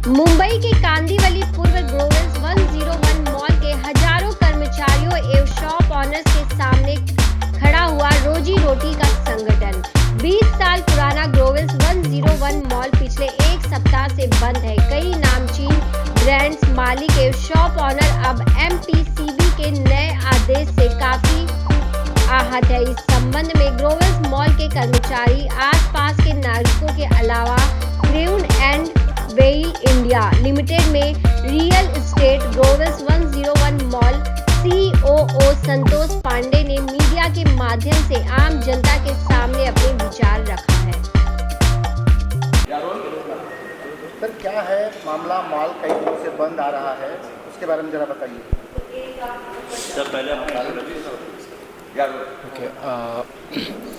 मुंबई के कांदिवली पूर्व ग्रोवेल्स 101 मॉल के हजारों कर्मचारियों एवं शॉप ऑनर्स के सामने खड़ा हुआ रोजी रोटी का संगठन। 20 साल पुराना ग्रोवेल्स 101 मॉल पिछले एक सप्ताह से बंद है। कई नामचीन ब्रांड्स मालिक एवं शॉप ऑनर अब एमपीसीबी के नए आदेश से काफी आहत है। इस संबंध में ग्रोवेल्स मॉल के कर्मचारी आसपास के नागरिकों के अलावा crown and well India limited में real estate ग्रोवेल्स 101 mall COO Santosh Pandey ने मीडिया के माध्यम से आम जनता के सामने अपने विचार रखा है। सर, क्या है मामला? मॉल कई दिनों से बंद आ रहा है, उसके बारे में जरा बताइए। सर पहले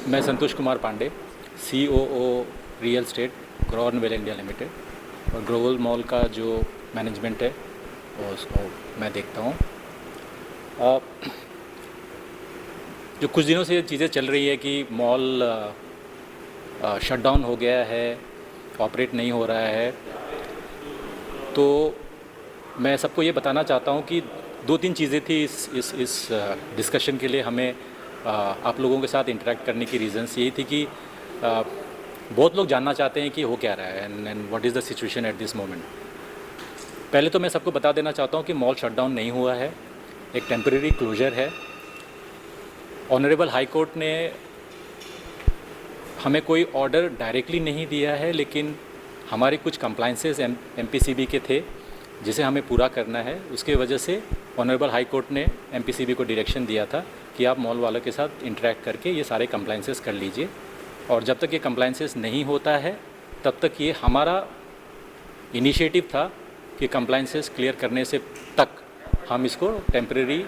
मैं Santosh Kumar Pandey, COO real estate Crown Well India limited, और ग्रोवेल मॉल का जो मैनेजमेंट है उसको मैं देखता हूँ। जो कुछ दिनों से ये चीज़ें चल रही है कि मॉल शट डाउन हो गया है, ऑपरेट नहीं हो रहा है, तो मैं सबको ये बताना चाहता हूँ कि दो तीन चीज़ें थी इस डिस्कशन के लिए हमें आप लोगों के साथ इंटरेक्ट करने की रीज़न्स यही थी कि बहुत लोग जानना चाहते हैं कि हो क्या रहा है and what is the situation at this moment. पहले तो मैं सबको बता देना चाहता हूँ कि मॉल शट डाउन नहीं हुआ है, एक टेम्परेरी क्लोजर है। ऑनरेबल हाई कोर्ट ने हमें कोई ऑर्डर डायरेक्टली नहीं दिया है, लेकिन हमारे कुछ कंप्लाइंसेस एमपीसीबी के थे जिसे हमें पूरा करना है। उसके वजह से ऑनरेबल हाई कोर्ट ने एमपीसीबी को डायरेक्शन दिया था कि आप मॉल वालों के साथ इंटरेक्ट करके ये सारे कंप्लाइंसेस कर लीजिए, और जब तक ये कंप्लाइंसेस नहीं होता है तब तक ये हमारा इनिशिएटिव था कि कंप्लाइंसेस क्लियर करने से तक हम इसको टेम्परेरी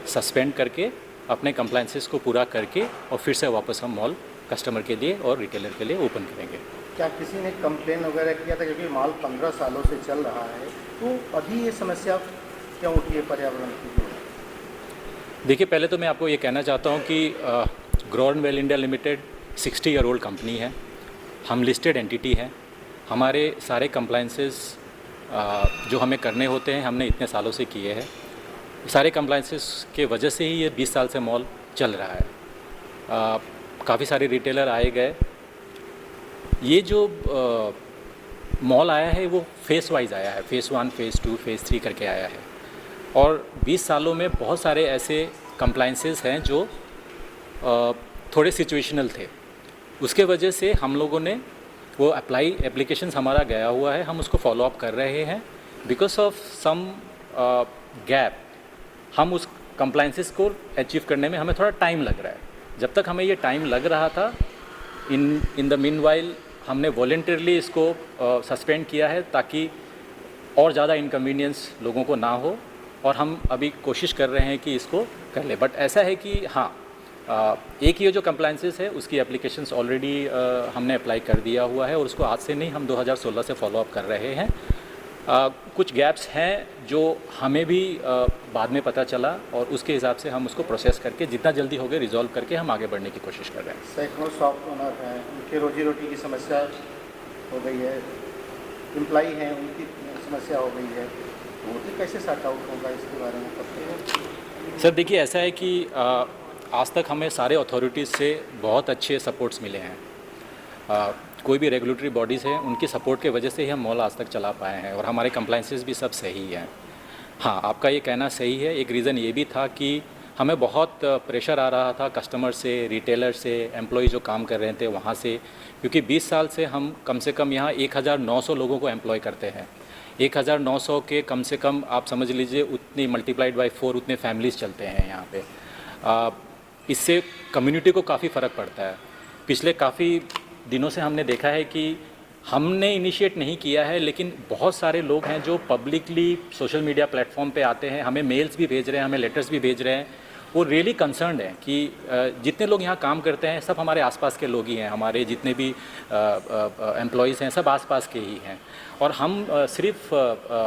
सस्पेंड करके अपने कंप्लाइंसेस को पूरा करके और फिर से वापस हम मॉल कस्टमर के लिए और रिटेलर के लिए ओपन करेंगे। क्या किसी ने कंप्लेन वगैरह किया था? क्योंकि मॉल 15 सालों से चल रहा है, तो अभी ये समस्या क्यों उठी है पर्यावरण की? देखिए, पहले तो मैं आपको ये कहना चाहता हूँ कि crown Well India limited 60 year old company है, हम लिस्टेड एंटिटी हैं। हमारे सारे कंप्लाइंसेस जो हमें करने होते हैं हमने इतने सालों से किए हैं। सारे कंप्लाइंसेस के वजह से ही ये 20 साल से मॉल चल रहा है। काफ़ी सारे रिटेलर आए गए। ये जो मॉल आया है वो फेस वाइज आया है, फेज़ 1, फेज़ 2, फेज़ 3 करके आया है, और 20 सालों में बहुत सारे ऐसे कंप्लाइंसेस हैं जो थोड़े सिचुएशनल थे। उसके वजह से हम लोगों ने वो एप्लीकेशंस हमारा गया हुआ है, हम उसको फॉलो अप कर रहे हैं। बिकॉज ऑफ सम गैप हम उस कंप्लाइंसेस को अचीव करने में हमें थोड़ा टाइम लग रहा है। जब तक हमें ये टाइम लग रहा था, इन द मीनवाइल हमने वॉलंटरली इसको सस्पेंड किया है ताकि और ज़्यादा इनकन्वीनियंस लोगों को ना हो, और हम अभी कोशिश कर रहे हैं कि इसको कर ले। बट ऐसा है कि हाँ, एक ये जो कंप्लाइंसेस है उसकी एप्लीकेशंस ऑलरेडी हमने अप्लाई कर दिया हुआ है, और उसको आज से नहीं, हम 2016 से फॉलो अप कर रहे हैं। कुछ गैप्स हैं जो हमें भी बाद में पता चला, और उसके हिसाब से हम उसको प्रोसेस करके जितना जल्दी हो गया रिजॉल्व करके हम आगे बढ़ने की कोशिश कर रहे हैं। सैकड़ों शॉप ओनर हैं, उनके रोजी रोटी की समस्या हो गई है, एम्प्लॉई हैं उनकी समस्या हो गई है, वो भी कैसे सॉर्ट आउट होगा, इसके बारे में पता है? सर देखिए, ऐसा है कि आज तक हमें सारे अथॉरिटीज़ से बहुत अच्छे सपोर्ट्स मिले हैं। कोई भी रेगुलेटरी बॉडीज़ हैं उनकी सपोर्ट के वजह से ही हम मॉल आज तक चला पाए हैं, और हमारे कंप्लाइंसेस भी सब सही हैं। हाँ, आपका ये कहना सही है। एक रीज़न ये भी था कि हमें बहुत प्रेशर आ रहा था कस्टमर से, रिटेलर से, एम्प्लॉय जो काम कर रहे थे वहाँ से, क्योंकि 20 साल से हम कम से कम यहाँ 1900 लोगों को एम्प्लॉय करते हैं। 1900 के कम से कम आप समझ लीजिए उतनी मल्टीप्लाइड बाई 4 उतने फैमिलीज़ चलते हैं यहाँ पे। इससे कम्युनिटी को काफ़ी फ़र्क पड़ता है। पिछले काफ़ी दिनों से हमने देखा है कि हमने इनिशिएट नहीं किया है, लेकिन बहुत सारे लोग हैं जो पब्लिकली सोशल मीडिया प्लेटफॉर्म पे आते हैं, हमें मेल्स भी भेज रहे हैं, हमें लेटर्स भी भेज रहे हैं, वो रियली कंसर्न्ड हैं कि जितने लोग यहाँ काम करते हैं सब हमारे आसपास के लोग ही हैं, हमारे जितने भी एम्प्लॉयज़ हैं सब आसपास के ही हैं। और हम सिर्फ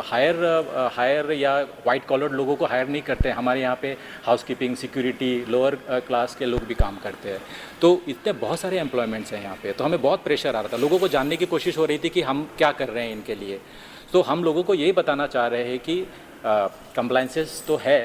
हायर या वाइट कॉलर लोगों को हायर नहीं करते हैं, हमारे यहाँ पे हाउसकीपिंग, सिक्योरिटी, लोअर क्लास के लोग भी काम करते हैं। तो इतने बहुत सारे एम्प्लॉयमेंट्स हैं यहाँ पे, तो हमें बहुत प्रेशर आ रहा था, लोगों को जानने की कोशिश हो रही थी कि हम क्या कर रहे हैं इनके लिए। तो हम लोगों को यही बताना चाह रहे हैं कि कंप्लाइंसेस तो है,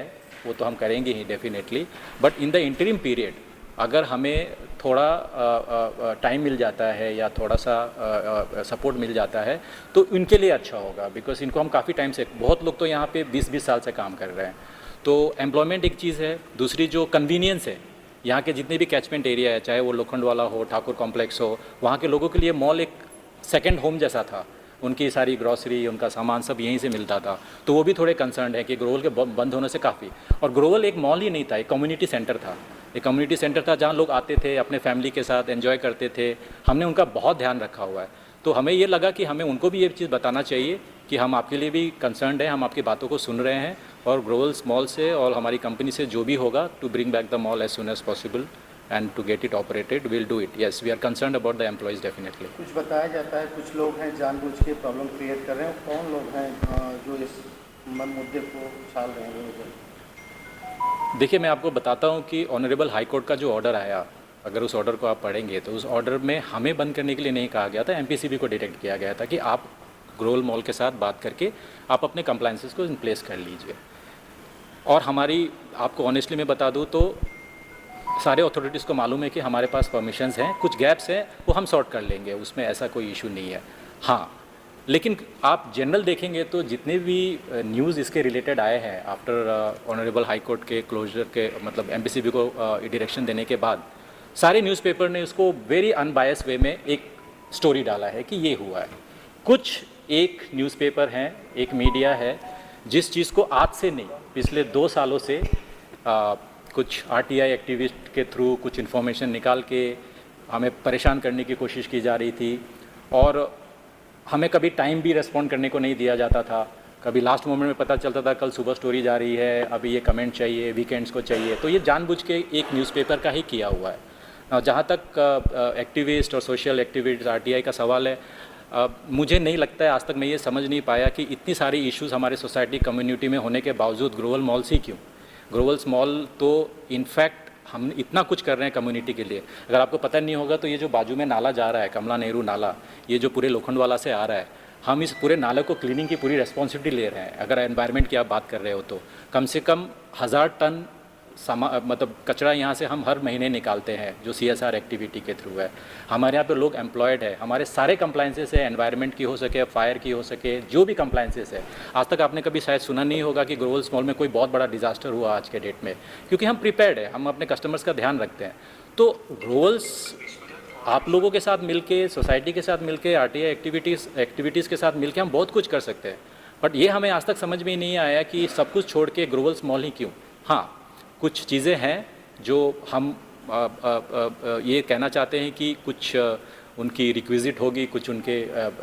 वो तो हम करेंगे ही definitely, but in the interim period अगर हमें थोड़ा टाइम मिल जाता है या थोड़ा सा सपोर्ट मिल जाता है तो इनके लिए अच्छा होगा, बिकॉज इनको हम काफ़ी टाइम से, बहुत लोग तो यहाँ पे 20-20 साल से काम कर रहे हैं। तो एम्प्लॉयमेंट एक चीज़ है, दूसरी जो कन्वीनियंस है, यहाँ के जितने भी कैचमेंट एरिया है, चाहे वो लोखंडवाला हो, ठाकुर कॉम्प्लेक्स हो, वहाँ के लोगों के लिए मॉल एक सेकेंड होम जैसा था। उनकी सारी ग्रॉसरी, उनका सामान सब यहीं से मिलता था। तो वो भी थोड़े कंसर्न है कि ग्रोवल के बंद होने से काफ़ी, और ग्रोवल एक मॉल ही नहीं था, एक कम्युनिटी सेंटर था। एक कम्युनिटी सेंटर था जहाँ लोग आते थे, अपने फैमिली के साथ एंजॉय करते थे। हमने उनका बहुत ध्यान रखा हुआ है। तो हमें ये लगा कि हमें उनको भी ये चीज़ बताना चाहिए कि हम आपके लिए भी कंसर्न्ड हैं, हम आपकी बातों को सुन रहे हैं, और ग्रोवल्स मॉल से और हमारी कंपनी से जो भी होगा to bring back the mall as soon as possible and to get it operated, we'll do it. Yes, we are concerned about the employees definitely. कुछ बताया जाता है कुछ लोग हैं जानबूझ के प्रॉब्लम क्रिएट कर रहे हैं, कौन लोग हैं जो इस मुद्दे को उछाल रहे हैं? देखिए, मैं आपको बताता हूँ कि ऑनरेबल हाई कोर्ट का जो ऑर्डर आया, अगर उस ऑर्डर को आप पढ़ेंगे तो उस ऑर्डर में हमें बंद करने के लिए नहीं कहा गया था, एमपीसीबी को डायरेक्ट किया गया था कि आप ग्रोवल मॉल के साथ बात करके आप अपने कंप्लायंसेस को इन प्लेस कर लीजिए। और हमारी, आपको ऑनेस्टली मैं बता दूँ तो सारे अथॉरिटीज़ को मालूम है कि हमारे पास परमिशंस हैं, कुछ गैप्स हैं वो हम सॉर्ट कर लेंगे, उसमें ऐसा कोई इशू नहीं है। हाँ, लेकिन आप जनरल देखेंगे तो जितने भी न्यूज़ इसके रिलेटेड आए हैं आफ्टर ऑनरेबल हाई कोर्ट के क्लोजर के, मतलब एमपीसीबी को डायरेक्शन देने के बाद, सारे न्यूज़पेपर ने उसको वेरी अनबायस वे में एक स्टोरी डाला है कि ये हुआ है। कुछ एक न्यूज़पेपर हैं, एक मीडिया है जिस चीज़ को आज से नहीं, पिछले 2 सालों से कुछ आरटीआई एक्टिविस्ट के थ्रू कुछ इन्फॉर्मेशन निकाल के हमें परेशान करने की कोशिश की जा रही थी, और हमें कभी टाइम भी रेस्पॉन्ड करने को नहीं दिया जाता था। कभी लास्ट मोमेंट में पता चलता था कल सुबह स्टोरी जा रही है, अभी ये कमेंट चाहिए, वीकेंड्स को चाहिए। तो ये जानबूझ के एक न्यूज़पेपर का ही किया हुआ है। जहाँ तक एक्टिविस्ट और सोशल एक्टिविस्ट आरटीआई का सवाल है, मुझे नहीं लगता है, आज तक मैं ये समझ नहीं पाया कि इतनी सारी इश्यूज़ हमारे सोसाइटी कम्युनिटी में होने के बावजूद ग्रोवल मॉल से क्यों। ग्रोवल्स मॉल तो इनफैक्ट हम इतना कुछ कर रहे हैं कम्युनिटी के लिए। अगर आपको पता नहीं होगा तो ये जो बाजू में नाला जा रहा है, कमला नेहरू नाला, ये जो पूरे लोखंडवाला से आ रहा है, हम इस पूरे नाले को क्लीनिंग की पूरी रिस्पॉन्सिबिलिटी ले रहे हैं। अगर एनवायरनमेंट की आप बात कर रहे हो तो कम से कम 1000 टन मतलब कचरा यहाँ से हम हर महीने निकालते हैं, जो CSR एक्टिविटी के थ्रू है। हमारे यहाँ पे लोग एम्प्लॉयड है, हमारे सारे कंप्लायंसेस है, एनवायरनमेंट की हो सके, फायर की हो सके, जो भी कंप्लायंसेस है। आज तक आपने कभी शायद सुना नहीं होगा कि ग्रोवल्स मॉल में कोई बहुत बड़ा डिजास्टर हुआ आज के डेट में, क्योंकि हम प्रिपेयर्ड है, हम अपने कस्टमर्स का ध्यान रखते हैं। तो ग्रोवल्स आप लोगों के साथ मिलके, सोसाइटी के साथ मिलके, आरटीआई एक्टिविटीज़ के साथ मिलके हम बहुत कुछ कर सकते हैं, बट ये हमें आज तक समझ में नहीं आया कि सब कुछ छोड़ के ग्रोवल्स मॉल ही क्यों। हाँ, कुछ चीज़ें हैं जो हम ये कहना चाहते हैं कि कुछ उनकी रिक्विजिट होगी, कुछ उनके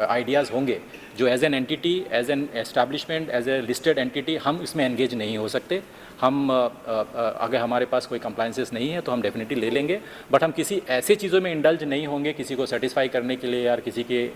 आइडियाज़ होंगे जो as an entity, as an establishment, as a listed entity हम इसमें एंगेज नहीं हो सकते। हम अगर हमारे पास कोई कंप्लायंसेस नहीं है तो हम डेफिनेटली ले लेंगे, बट हम किसी ऐसे चीज़ों में इंडल्ज नहीं होंगे किसी को सेटिस्फाई करने के लिए या किसी के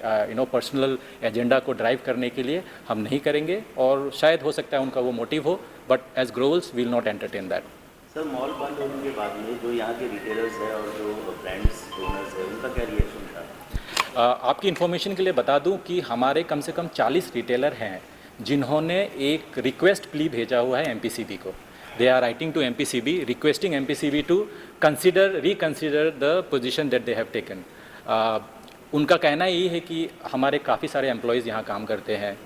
पर्सनल एजेंडा को ड्राइव करने के लिए हम नहीं करेंगे। और शायद हो सकता है उनका वो मोटिव हो, but as Growels will not entertain that. Sir, mall बंद होने के बाद में जो यहाँ के रिटेलर्स हैं और जो ब्रांड्स ओनर्स हैं उनका क्या रिएक्शन था? आपकी इन्फॉर्मेशन के लिए बता दूं कि हमारे कम से कम 40 रिटेलर हैं जिन्होंने एक रिक्वेस्ट प्ली भेजा हुआ है एमपीसीबी को। They are writing to MPCB requesting MPCB to reconsider the position that they have taken. उनका कहना यही है कि हमारे काफ़ी सारे एम्प्लॉयज़ यहाँ काम करते हैं,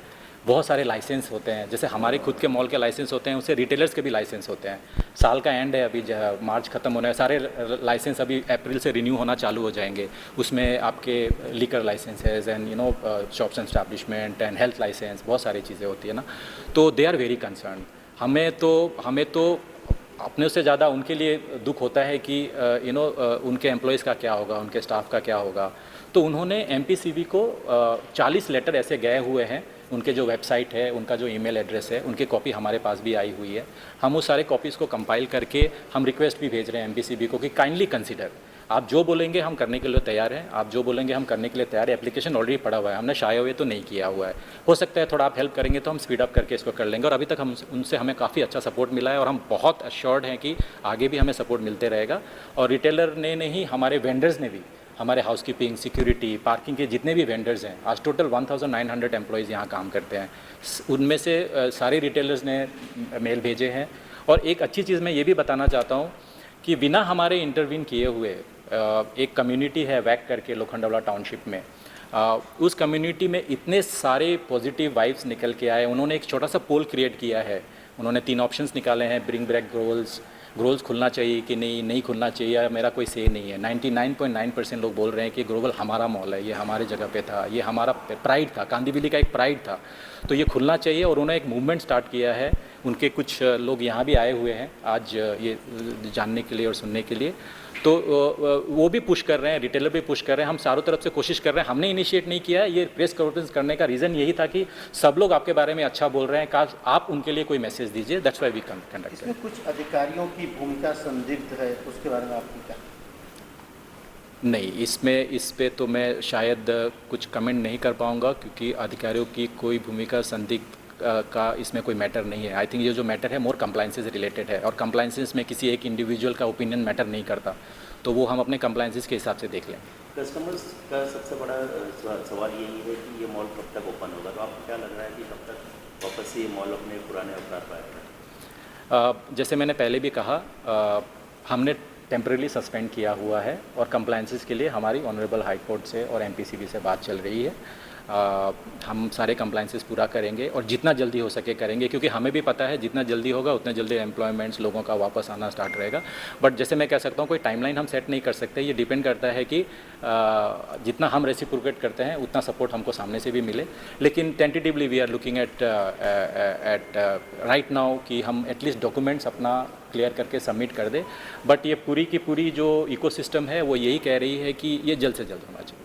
बहुत सारे लाइसेंस होते हैं, जैसे हमारे खुद के मॉल के लाइसेंस होते हैं, उससे रिटेलर्स के भी लाइसेंस होते हैं। साल का एंड है, अभी मार्च ख़त्म होना है, सारे लाइसेंस अभी अप्रैल से रिन्यू होना चालू हो जाएंगे। उसमें आपके liquor licences and shops and establishment and health licence, बहुत सारी चीज़ें होती है ना। तो दे आर वेरी कंसर्न। हमें तो अपने से ज़्यादा उनके लिए दुख होता है कि उनके एम्प्लॉयज़ का क्या होगा, उनके स्टाफ का क्या होगा। तो उन्होंने MPCB को 40 लेटर ऐसे गए हुए हैं, उनके जो वेबसाइट है, उनका जो ईमेल एड्रेस है, उनकी कॉपी हमारे पास भी आई हुई है। हम उस सारे कॉपीज़ को कंपाइल करके हम रिक्वेस्ट भी भेज रहे हैं MPCB को कि काइंडली कंसिडर, आप जो बोलेंगे हम करने के लिए तैयार हैं, आप जो बोलेंगे हम करने के लिए तैयार है। एप्लीकेशन ऑलरेडी पड़ा हुआ है, हमने शाये हुए तो नहीं किया हुआ है। हो सकता है थोड़ा आप हेल्प करेंगे तो हम स्पीड अप करके इसको कर लेंगे, और अभी तक हम उनसे हमें काफ़ी अच्छा सपोर्ट मिला है और हम बहुत अश्योर्ड हैं कि आगे भी हमें सपोर्ट मिलते रहेगा। और रिटेलर ने नहीं, हमारे वेंडर्स ने भी, हमारे हाउसकीपिंग, सिक्योरिटी, पार्किंग के जितने भी वेंडर्स हैं, आज टोटल 1900 एम्प्लॉयज़ यहाँ काम करते हैं। उनमें से सारे रिटेलर्स ने मेल भेजे हैं। और एक अच्छी चीज़ मैं ये भी बताना चाहता हूँ कि बिना हमारे इंटरवीन किए हुए एक कम्युनिटी है वैक करके लोखंडवाला टाउनशिप में, उस कम्युनिटी में इतने सारे पॉजिटिव वाइब्स निकल के आए। उन्होंने एक छोटा सा पोल क्रिएट किया है, उन्होंने 3 ऑप्शंस निकाले हैं, ब्रिंग बैक ग्रोवल्स खुलना चाहिए कि नहीं खुलना चाहिए, या मेरा कोई से नहीं है। 99.9% लोग बोल रहे हैं कि ग्रोवल हमारा मॉल है, ये हमारे जगह पे था, ये हमारा प्राइड था, कांदिवली का एक प्राइड था, तो ये खुलना चाहिए। और उन्होंने एक मूवमेंट स्टार्ट किया है। उनके कुछ लोग यहाँ भी आए हुए हैं आज ये जानने के लिए और सुनने के लिए, तो वो भी पुश कर रहे हैं, रिटेलर भी पुश कर रहे हैं, हम चारों तरफ से कोशिश कर रहे हैं। हमने इनिशिएट नहीं किया है, ये प्रेस कॉन्फ्रेंस करने का रीज़न यही था कि सब लोग आपके बारे में अच्छा बोल रहे हैं, काश आप उनके लिए कोई मैसेज दीजिए, दैट्स व्हाई वी कंडक्ट। इसमें कुछ अधिकारियों की भूमिका संदिग्ध है, उसके बारे में आपकी क्या? नहीं, इस पे तो मैं शायद कुछ कमेंट नहीं कर पाऊँगा, क्योंकि अधिकारियों की कोई भूमिका संदिग्ध का इसमें कोई मैटर नहीं है। आई थिंक ये जो मैटर है मोर कंप्लाइंसेस रिलेटेड है, और कंप्लाइंसेस में किसी एक इंडिविजुअल का ओपिनियन मैटर नहीं करता, तो वो हम अपने कंप्लाइंसेस के हिसाब से देख लें। कस्टमर्स का सबसे बड़ा सवाल यही है कि ये मॉल कब तक ओपन होगा, तो आपको क्या लग रहा है कि कब तक वापस ये मॉल अपने पुराने अवतार पाएगा? जैसे मैंने पहले भी कहा, हमने टेम्परेली सस्पेंड किया हुआ है, और कंप्लाइंसेस के लिए हमारी ऑनरेबल हाई कोर्ट से और MPCB से बात चल रही है। हम सारे कंप्लाइंसेस पूरा करेंगे और जितना जल्दी हो सके करेंगे, क्योंकि हमें भी पता है जितना जल्दी होगा उतना जल्दी एम्प्लॉयमेंट्स लोगों का वापस आना स्टार्ट रहेगा। बट जैसे मैं कह सकता हूँ, कोई टाइमलाइन हम सेट नहीं कर सकते, ये डिपेंड करता है कि जितना हम रेसिप्रोकेट करते हैं उतना सपोर्ट हमको सामने से भी मिले। लेकिन tentatively we are looking at right now कि हम एटलीस्ट डॉक्यूमेंट्स अपना क्लियर करके सबमिट कर दे। बट ये पूरी की पूरी जो इकोसिस्टम है वो यही कह रही है कि ये जल्द से जल्द होना चाहिए।